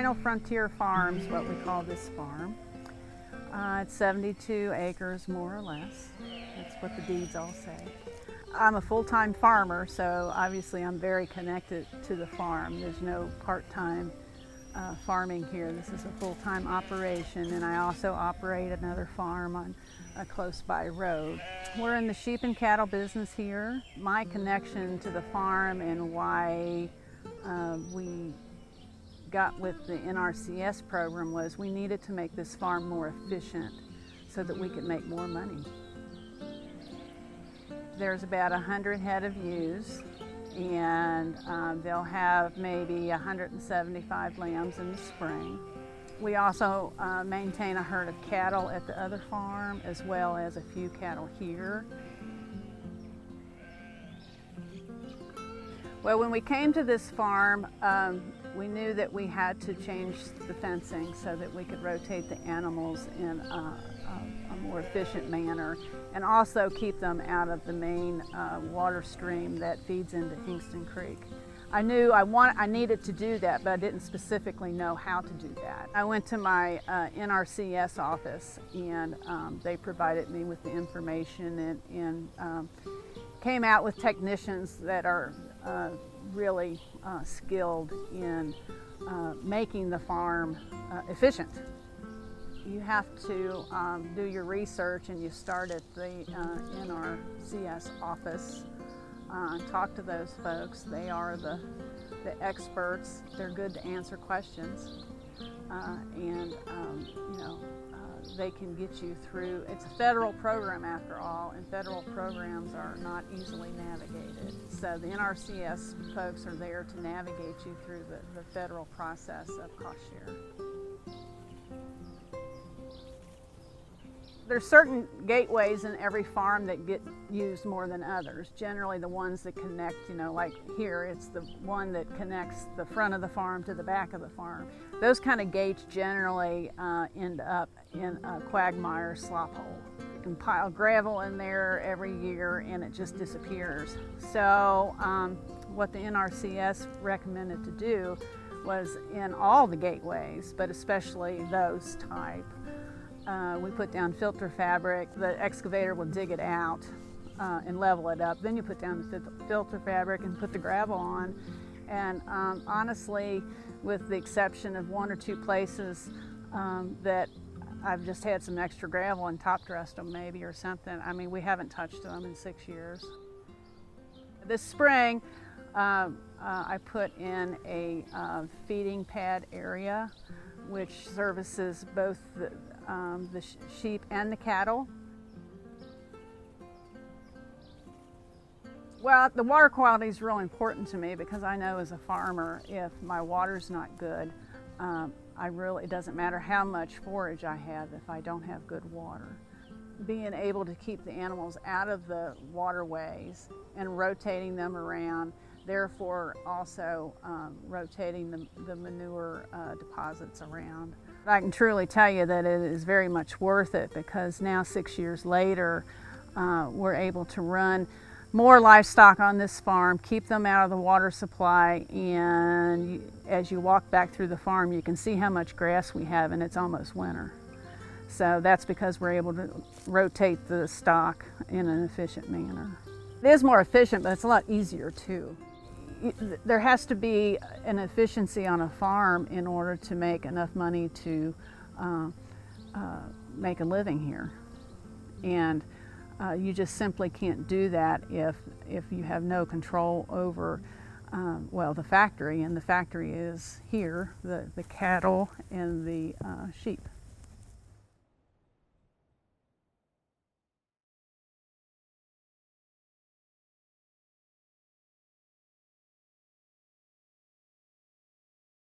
Final Frontier Farms, what we call this farm. It's 72 acres, more or less. That's what the deeds all say. I'm a full-time farmer, so obviously I'm very connected to the farm. There's no part-time farming here. This is a full-time operation, and I also operate another farm on a close-by road. We're in the sheep and cattle business here. My connection to the farm and why we got with the NRCS program was we needed to make this farm more efficient so that we could make more money. There's about 100 head of ewes, and they'll have maybe 175 lambs in the spring. We also maintain a herd of cattle at the other farm, as well as a few cattle here. Well, when we came to this farm, we knew that we had to change the fencing so that we could rotate the animals in a more efficient manner, and also keep them out of the main water stream that feeds into Hingston Creek. I knew I needed to do that, but I didn't specifically know how to do that. I went to my NRCS office, and they provided me with the information and came out with technicians that are really skilled in making the farm efficient. You have to do your research, and you start at the NRCS office. Talk to those folks. They are the experts. They're good to answer questions, and they can get you through. It's a federal program after all, and federal programs are not easily navigated. So the NRCS folks are there to navigate you through the federal process of cost share. There's certain gateways in every farm that get used more than others. Generally the ones that connect, like here, it's the one that connects the front of the farm to the back of the farm. Those kind of gates generally end up in a quagmire slop hole. You can pile gravel in there every year and it just disappears. So what the NRCS recommended to do was in all the gateways, but especially those type, we put down filter fabric. The excavator will dig it out and level it up. Then you put down the filter fabric and put the gravel on. And honestly, with the exception of one or two places that I've just had some extra gravel and top dressed them maybe or something, I mean, we haven't touched them in 6 years. This spring, I put in a feeding pad area which services both the sheep and the cattle. Well, the water quality is real important to me because I know as a farmer, if my water's not good, it doesn't matter how much forage I have if I don't have good water. Being able to keep the animals out of the waterways and rotating them around, therefore also rotating the manure deposits around. I can truly tell you that it is very much worth it because now 6 years later, we're able to run more livestock on this farm, keep them out of the water supply, and as you walk back through the farm, you can see how much grass we have, and it's almost winter. So that's because we're able to rotate the stock in an efficient manner. It is more efficient, but it's a lot easier too. There has to be an efficiency on a farm in order to make enough money to make a living here. And you just simply can't do that if you have no control over, the factory, and the factory is here, the cattle and the sheep.